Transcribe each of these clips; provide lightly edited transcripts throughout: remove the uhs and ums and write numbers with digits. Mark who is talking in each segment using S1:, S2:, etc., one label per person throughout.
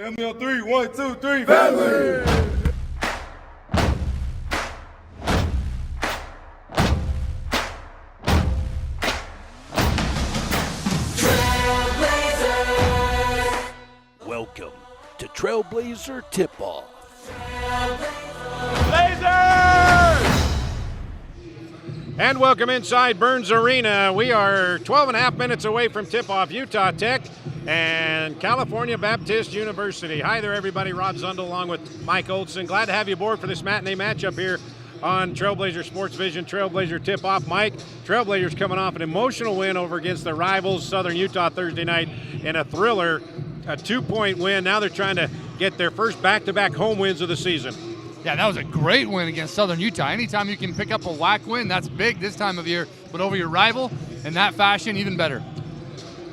S1: Family on three. 1, 2, 3. Family!
S2: Welcome to Trailblazer Tip-Off.
S3: Blazers! And welcome inside Burns Arena. We are 12 and a half minutes away from tip-off. Utah Tech and California Baptist University. Hi there, everybody. Rod Zundel along with Mike Olson. Glad to have you aboard for this matinee matchup here on Trailblazer Sports Vision, Trailblazer Tip-Off. Mike, Trailblazers coming off an emotional win over against the rivals Southern Utah Thursday night in a thriller, a 2-point win. Now they're trying to get their first back-to-back home wins of the season.
S4: Yeah, that was a great win against Southern Utah. Anytime you can pick up a WAC win, that's big this time of year. But over your rival in that fashion, even better.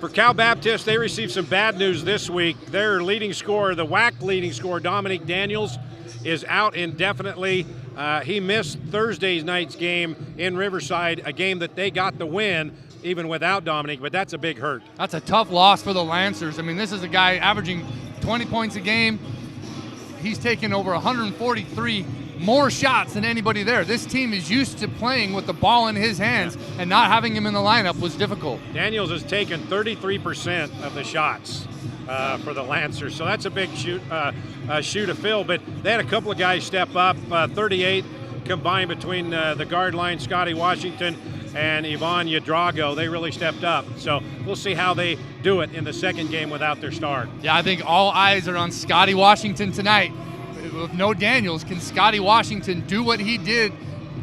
S3: For Cal Baptist, they received some bad news this week. Their leading scorer, the WAC leading scorer, Dominic Daniels, is out indefinitely. He missed Thursday night's game in Riverside, a game that they got the win even without Dominic, but that's a big hurt.
S4: That's a tough loss for the Lancers. I mean, this is a guy averaging 20 points a game. He's taken over 143 more shots than anybody there. This team is used to playing with the ball in his hands, and not having him in the lineup was difficult.
S3: Daniels has taken 33% of the shots for the Lancers, so that's a big shoe to fill. But they had a couple of guys step up, 38 combined between the guard line, Scotty Washington and Ivan Yadrago. They really stepped up. So we'll see how they do it in the second game without their star.
S4: Yeah, I think all eyes are on Scotty Washington tonight. With no Daniels, can Scotty Washington do what he did?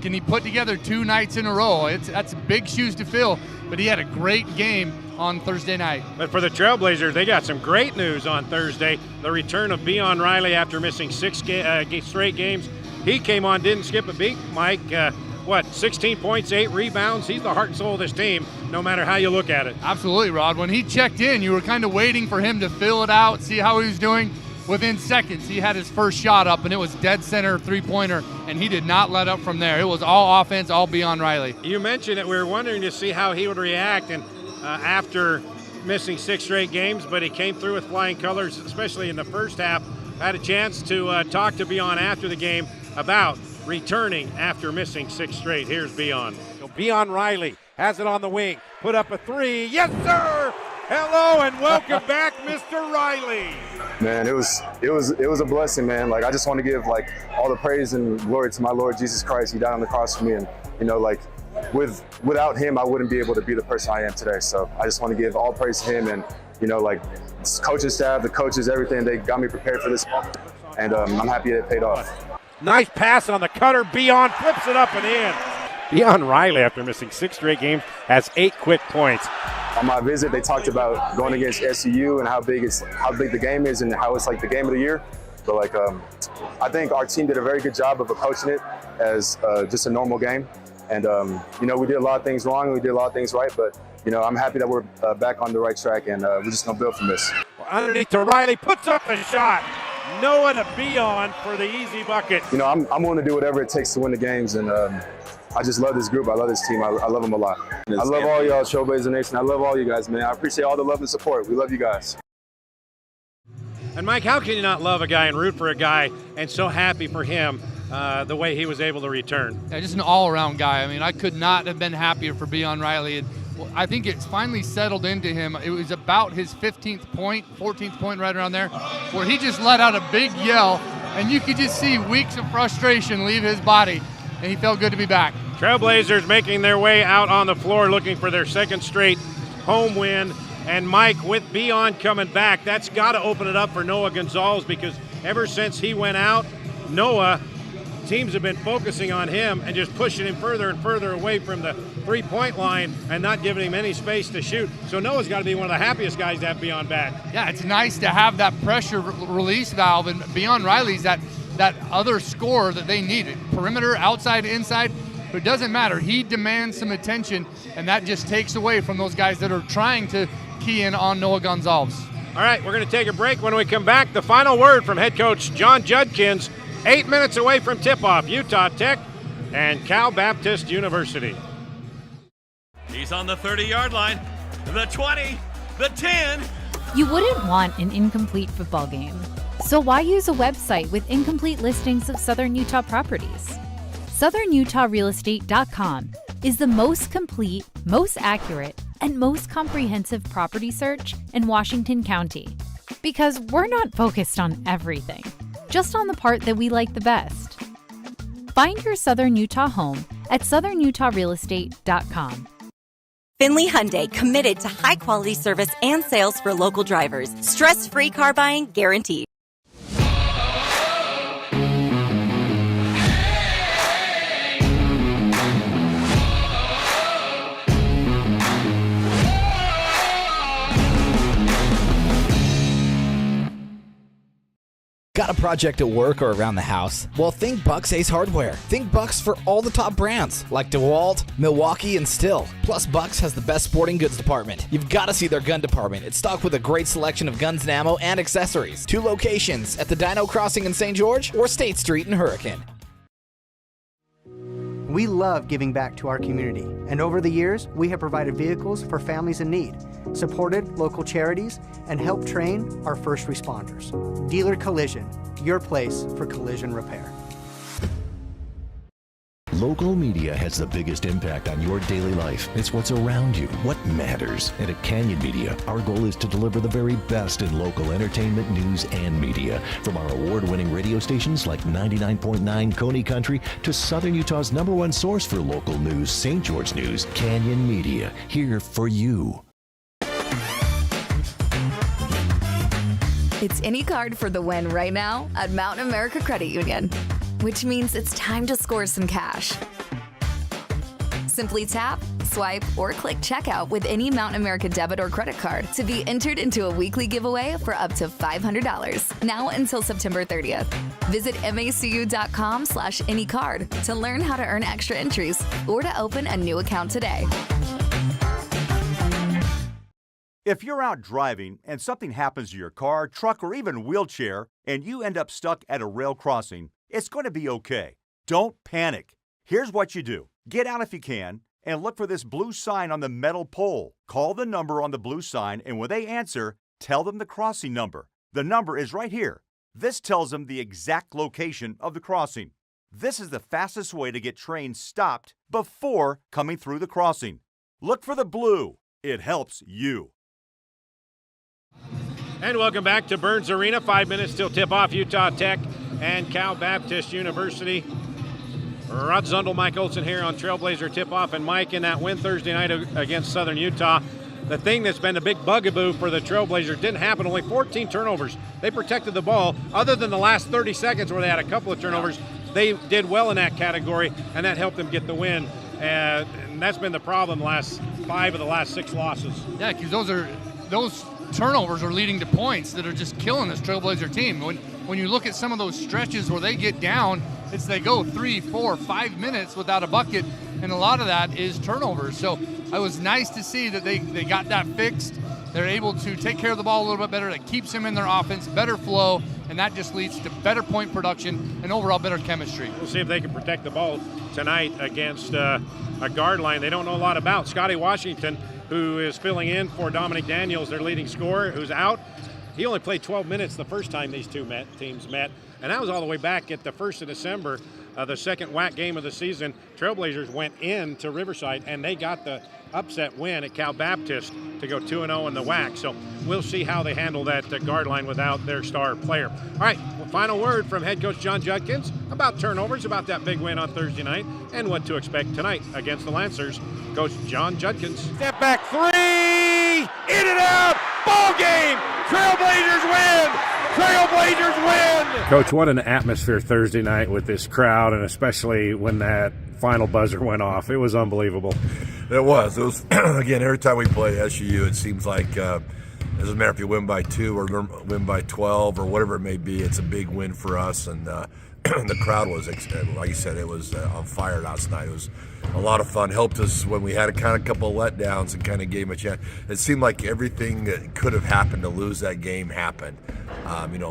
S4: Can he put together 2 nights in a row? That's big shoes to fill, but he had a great game on Thursday night.
S3: But for the Trailblazers, they got some great news on Thursday. The return of Beon Riley after missing 6 straight games. He came on, didn't skip a beat, Mike. 16 points, 8 rebounds. He's the heart and soul of this team, no matter how you look at it.
S4: Absolutely, Rod. When he checked in, you were kind of waiting for him to fill it out, see how he was doing. Within seconds, he had his first shot up, and it was dead center three-pointer, and he did not let up from there. It was all offense, all Beon Riley.
S3: You mentioned it. We were wondering to see how he would react and after missing 6 straight games, but he came through with flying colors, especially in the first half. I had a chance to talk to Beon after the game about returning after missing 6 straight. Here's Beon. So Beon Riley has it on the wing. Put up a 3. Yes, sir! Hello and welcome back, Mr. Riley.
S5: Man, it was a blessing, man. Like, I just want to give all the praise and glory to my Lord Jesus Christ. He died on the cross for me, and without him, I wouldn't be able to be the person I am today. So I just want to give all praise to him, and coaching staff, the coaches, everything. They got me prepared for this, and I'm happy it paid off.
S3: Nice pass on the cutter. Beon flips it up and in. Beon Riley, after missing 6 straight games, has 8 quick points.
S5: On my visit, they talked about going against SUU and how big the game is and how it's like the game of the year. But I think our team did a very good job of approaching it as just a normal game. And we did a lot of things wrong and we did a lot of things right. But I'm happy that we're back on the right track, and we're just gonna build from this.
S3: Underneath to Riley, puts up the shot. Noah to Beon for the easy bucket.
S5: I'm willing to do whatever it takes to win the games, and I just love this group. I love this team. I love them a lot. I love all y'all, Trailblazer Nation. I love all you guys, man. I appreciate all the love and support. We love you guys.
S3: And Mike, how can you not love a guy and root for a guy and so happy for him the way he was able to return?
S4: Yeah, just an all-around guy. I mean, I could not have been happier for Beon Riley. I think it's finally settled into him. It was about his 14th point right around there, where he just let out a big yell, and you could just see weeks of frustration leave his body, and he felt good to be back.
S3: Trailblazers making their way out on the floor looking for their 2nd straight home win. And Mike, with Beon coming back, that's got to open it up for Noah Gonzalez, because ever since he went out, teams have been focusing on him and just pushing him further and further away from the three-point line and not giving him any space to shoot. So Noah's got to be one of the happiest guys to have Beon back.
S4: Yeah, it's nice to have that pressure release valve, and Beon Riley's that other scorer that they needed. Perimeter, outside, inside, but it doesn't matter. He demands some attention, and that just takes away from those guys that are trying to key in on Noah Gonzalez.
S3: All right, we're going to take a break. When we come back, the final word from head coach John Judkins. 8 minutes away from tip-off, Utah Tech and Cal Baptist University.
S6: He's on the 30-yard line, the 20, the 10, You wouldn't want an incomplete football game. So why use a website with incomplete listings of Southern Utah properties? SouthernUtahRealestate.com is the most complete, most accurate, and most comprehensive property search in Washington County. Because we're not focused on everything, just on the part that we like the best. Find your Southern Utah home at SouthernUtahRealestate.com.
S7: Finley Hyundai, committed to high-quality service and sales for local drivers. Stress-free car buying guaranteed.
S8: Got a project at work or around the house? Well, think Bucks Ace Hardware. Think Bucks for all the top brands like DeWalt, Milwaukee, and Stihl. Plus, Bucks has the best sporting goods department. You've got to see their gun department. It's stocked with a great selection of guns and ammo and accessories. 2 locations at the Dino Crossing in St. George or State Street in Hurricane.
S9: We love giving back to our community, and over the years, we have provided vehicles for families in need, supported local charities, and helped train our first responders. Dealer Collision, your place for collision repair.
S10: Local media has the biggest impact on your daily life. It's what's around you, what matters. And at Canyon Media, our goal is to deliver the very best in local entertainment, news, and media. From our award-winning radio stations like 99.9 Coney Country to Southern Utah's #1 source for local news, St. George News, Canyon Media, here for you.
S11: It's any card for the win right now at Mountain America Credit Union, which means it's time to score some cash. Simply tap, swipe, or click checkout with any Mountain America debit or credit card to be entered into a weekly giveaway for up to $500, now until September 30th. Visit macu.com/anycard to learn how to earn extra entries or to open a new account today.
S12: If you're out driving and something happens to your car, truck, or even wheelchair, and you end up stuck at a rail crossing, it's going to be okay. Don't panic. Here's what you do. Get out if you can and look for this blue sign on the metal pole. Call the number on the blue sign, and when they answer, tell them the crossing number. The number is right here. This tells them the exact location of the crossing. This is the fastest way to get trains stopped before coming through the crossing. Look for the blue. It helps you.
S3: And welcome back to Burns Arena. 5 minutes till tip-off. Utah Tech and Cal Baptist University. Rod Zundel, Mike Olson here on Trailblazer tip-off. And Mike, in that win Thursday night against Southern Utah, the thing that's been a big bugaboo for the Trailblazers didn't happen. Only 14 turnovers. They protected the ball. Other than the last 30 seconds where they had a couple of turnovers, they did well in that category, and that helped them get the win. And that's been the problem last 5 of the last 6 losses.
S4: Yeah, because those turnovers are leading to points that are just killing this Trailblazer team. When you look at some of those stretches where they get down, they go 3, 4, 5 minutes without a bucket, and a lot of that is turnovers. So it was nice to see that they got that fixed. They're able to take care of the ball a little bit better. That keeps them in their offense, better flow, and that just leads to better point production and overall better chemistry.
S3: We'll see if they can protect the ball tonight against a guard line they don't know a lot about. Scotty Washington, who is filling in for Dominic Daniels, their leading scorer, who's out. He only played 12 minutes the first time these two teams met, and that was all the way back at the 1st of December, the second WAC game of the season. Trailblazers went into Riverside, and they got the upset win at Cal Baptist to go 2-0 in the WAC. So we'll see how they handle that guard line without their star player. All right, well, final word from head coach John Judkins about turnovers, about that big win on Thursday night, and what to expect tonight against the Lancers. Coach John Judkins.
S1: Step back 3, in and out, ball game. Trailblazers win. Trailblazers win.
S3: Coach, what an atmosphere Thursday night with this crowd, and especially when that final buzzer went off. It was unbelievable.
S1: It was, again, every time we play SUU, it seems like it doesn't matter if you win by 2 or win by 12 or whatever it may be, it's a big win for us. And the crowd was, like you said, it was on fire last night. It was a lot of fun. Helped us when we had a couple of letdowns and kind of gave them a chance. It seemed like everything that could have happened to lose that game happened.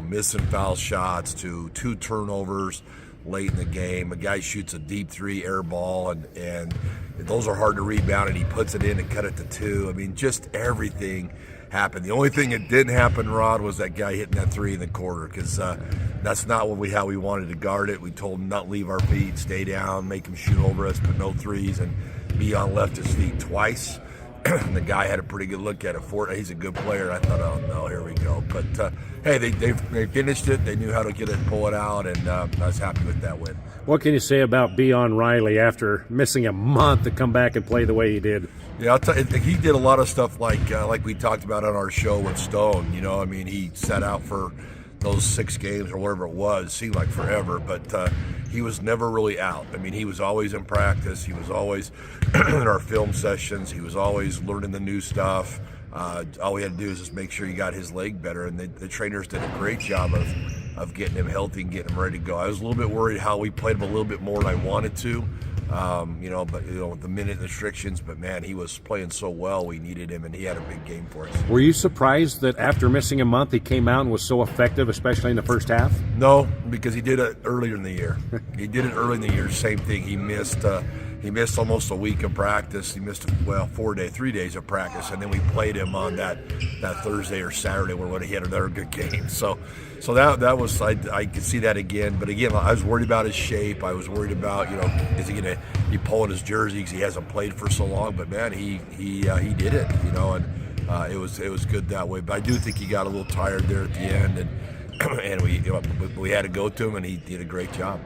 S1: Missing foul shots to 2 turnovers. late in the game. A guy shoots a deep 3 air ball, and those are hard to rebound, and he puts it in and cut it to 2. I mean, just everything happened. The only thing that didn't happen, Rod, was that guy hitting that 3 in the quarter, because that's not how we wanted to guard it. We told him not leave our feet, stay down, make him shoot over us, but no threes, and Beion left his feet twice. The guy had a pretty good look at it. He's a good player. I thought, oh no, here we go. But hey, they finished it. They knew how to pull it out, and I was happy with that win.
S13: What can you say about Beion Riley after missing a month to come back and play the way he did?
S1: Yeah, I'll tell you, he did a lot of stuff like we talked about on our show with Stone. You know, I mean, he set out for those 6 games or whatever it was. It seemed like forever, but he was never really out. I mean, he was always in practice. He was always in our film sessions. He was always learning the new stuff. All we had to do is just make sure he got his leg better, and the trainers did a great job of getting him healthy and getting him ready to go. I was a little bit worried how we played him a little bit more than I wanted to. With the minute restrictions, but man, he was playing so well. We needed him, and he had a big game for us.
S13: Were you surprised that after missing a month, he came out and was so effective, especially in the first half?
S1: No, because he did it earlier in the year. He did it early in the year. Same thing. He missed almost a week of practice. He missed 3 days of practice, and then we played him on that Thursday or Saturday where he had another good game. So that was I could see that again. But again, I was worried about his shape. I was worried about is he gonna be pulling his jersey because he hasn't played for so long. But man, he did it. And it was good that way. But I do think he got a little tired there at the end, and we had to go to him, and he did a great job.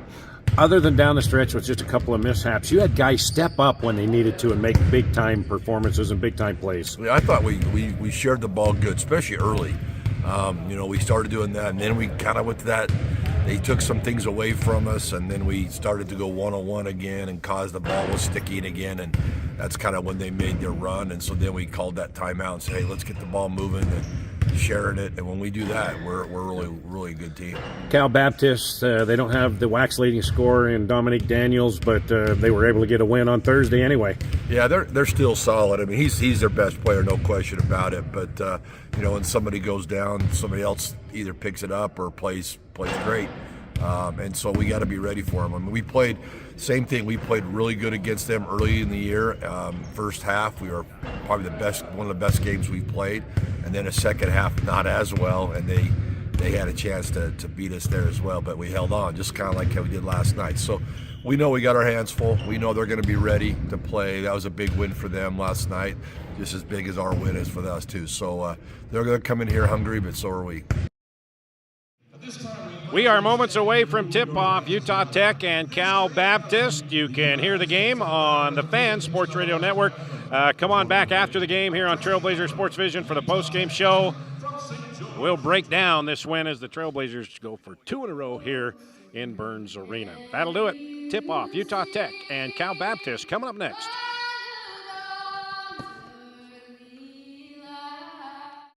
S13: Other than down the stretch with just a couple of mishaps, you had guys step up when they needed to and make big-time performances and big-time plays.
S1: I thought we shared the ball good, especially early. We started doing that, and then we kind of went to that. They took some things away from us, and then we started to go one-on-one again and caused the ball was sticking again, and that's kind of when they made their run. And so then we called that timeout and said, hey, let's get the ball moving and sharing it. And when we do that, we're really, really a good team.
S13: Cal Baptist, they don't have the wax leading scorer in Dominique Daniels, but they were able to get a win on Thursday anyway.
S1: Yeah, they're still solid. I mean, he's their best player, no question about it. But when somebody goes down, somebody else either picks it up or plays great. And so we got to be ready for them. I mean, we played same thing. We played really good against them early in the year. First half, we were probably one of the best games we played, and then a second half not as well, and they had a chance to beat us there as well. But we held on, just kind of like how we did last night. So we know we got our hands full. We know they're going to be ready to play. That was a big win for them last night, just as big as our win is for us too. So they're going to come in here hungry, but so are we.
S3: We are moments away from tip-off, Utah Tech and Cal Baptist. You can hear the game on the Fan Sports Radio Network. Come on back after the game here on Trailblazer Sports Vision for the post-game show. We'll break down this win as the Trailblazers go for 2 in a row here in Burns Arena. That'll do it. Tip-off, Utah Tech and Cal Baptist coming up next.